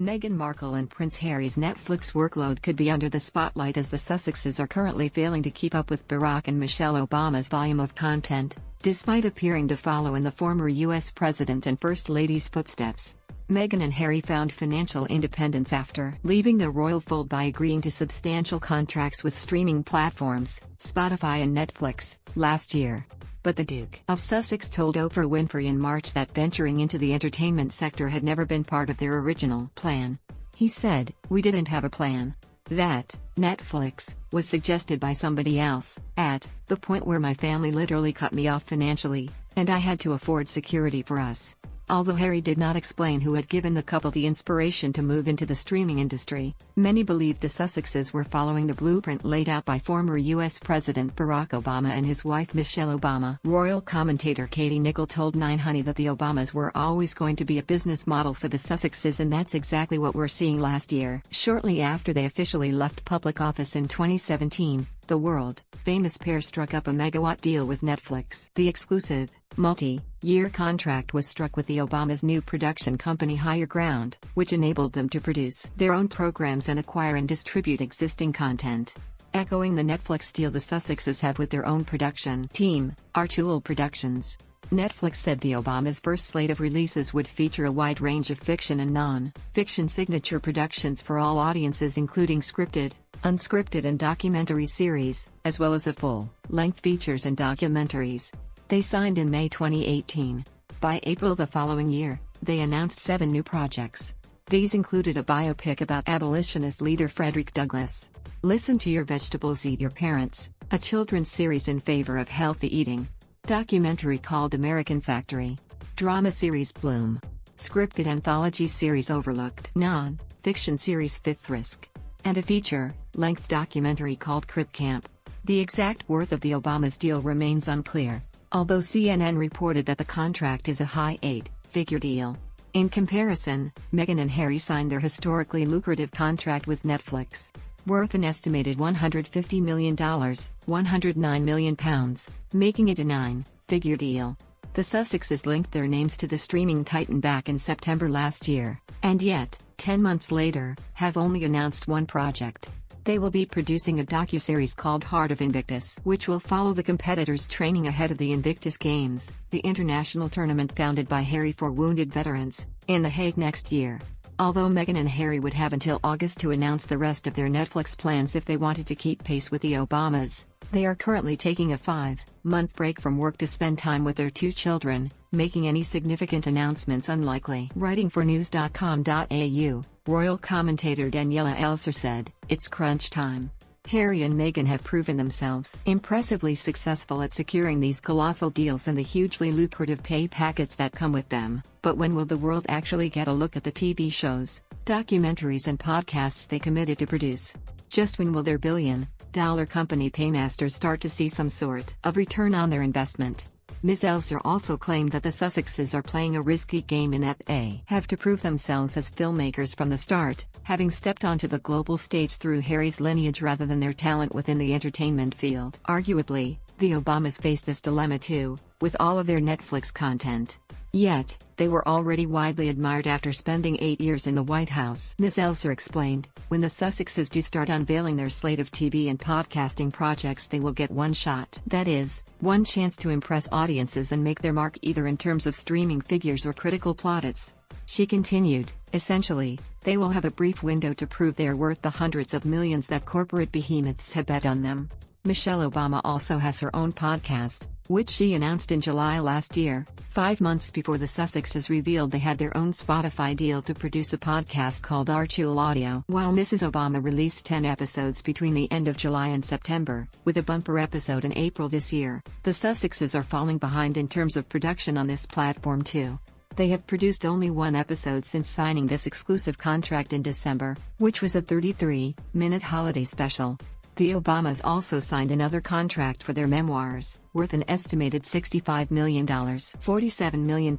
Meghan Markle and Prince Harry's Netflix workload could be under the spotlight as the Sussexes are currently failing to keep up with Barack and Michelle Obama's volume of content, despite appearing to follow in the former U.S. President and First Lady's footsteps. Meghan and Harry found financial independence after leaving the royal fold by agreeing to substantial contracts with streaming platforms, Spotify and Netflix, last year. But the Duke of Sussex told Oprah Winfrey in March that venturing into the entertainment sector had never been part of their original plan. He said, "We didn't have a plan. That, Netflix, was suggested by somebody else, at the point where my family literally cut me off financially, and I had to afford security for us." Although Harry did not explain who had given the couple the inspiration to move into the streaming industry, many believed the Sussexes were following the blueprint laid out by former U.S. President Barack Obama and his wife Michelle Obama. Royal commentator Katie Nicholl told 9honey that the Obamas were always going to be a business model for the Sussexes, and that's exactly what we're seeing last year. Shortly after they officially left public office in 2017, the world-famous pair struck up a megawatt deal with Netflix. The exclusive, multi-year contract was struck with the Obamas' new production company Higher Ground, which enabled them to produce their own programs and acquire and distribute existing content. Echoing the Netflix deal the Sussexes have with their own production team, Artool Productions. Netflix said the Obamas' first slate of releases would feature a wide range of fiction and non-fiction signature productions for all audiences, including scripted, unscripted and documentary series, as well as a full-length features and documentaries. They signed in May 2018. By April the following year, they announced 7 new projects. These included a biopic about abolitionist leader Frederick Douglass, Listen to Your Vegetables Eat Your Parents, a children's series in favor of healthy eating, documentary called American Factory, drama series Bloom, scripted anthology series Overlooked, non-fiction series Fifth Risk, and a feature-length documentary called Crip Camp. The exact worth of the Obamas' deal remains unclear, although CNN reported that the contract is a high 8-figure deal. In comparison, Meghan and Harry signed their historically lucrative contract with Netflix, worth an estimated $150 million, £109 million, making it a 9-figure deal. The Sussexes linked their names to the streaming titan back in September last year, and yet, 10 months later, have only announced one project. They will be producing a docuseries called Heart of Invictus, which will follow the competitors' training ahead of the Invictus Games, the international tournament founded by Harry for wounded veterans, in The Hague next year. Although Meghan and Harry would have until August to announce the rest of their Netflix plans if they wanted to keep pace with the Obamas, they are currently taking a 5-month break from work to spend time with their 2 children, making any significant announcements unlikely. Writing for news.com.au, royal commentator Daniela Elser said, "It's crunch time. Harry and Meghan have proven themselves impressively successful at securing these colossal deals and the hugely lucrative pay packets that come with them, but when will the world actually get a look at the TV shows, documentaries and podcasts they committed to produce? Just when will their billion-dollar company paymasters start to see some sort of return on their investment?" Ms. Elser also claimed that the Sussexes are playing a risky game in that they have to prove themselves as filmmakers from the start, having stepped onto the global stage through Harry's lineage rather than their talent within the entertainment field. Arguably, the Obamas face this dilemma too, with all of their Netflix content. Yet, they were already widely admired after spending 8 years in the White House. Ms. Elser explained, "When the Sussexes do start unveiling their slate of TV and podcasting projects, they will get one shot. That is, one chance to impress audiences and make their mark either in terms of streaming figures or critical plaudits." She continued, "Essentially, they will have a brief window to prove they are worth the hundreds of millions that corporate behemoths have bet on them." Michelle Obama also has her own podcast, which she announced in July last year, 5 months before the Sussexes revealed they had their own Spotify deal to produce a podcast called Artool Audio. While Mrs. Obama released 10 episodes between the end of July and September, with a bumper episode in April this year, the Sussexes are falling behind in terms of production on this platform too. They have produced only 1 episode since signing this exclusive contract in December, which was a 33-minute holiday special. The Obamas also signed another contract for their memoirs, worth an estimated $65 million, £47 million,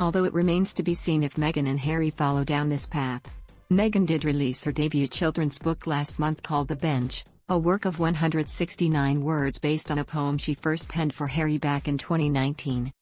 although it remains to be seen if Meghan and Harry follow down this path. Meghan did release her debut children's book last month called The Bench, a work of 169 words based on a poem she first penned for Harry back in 2019.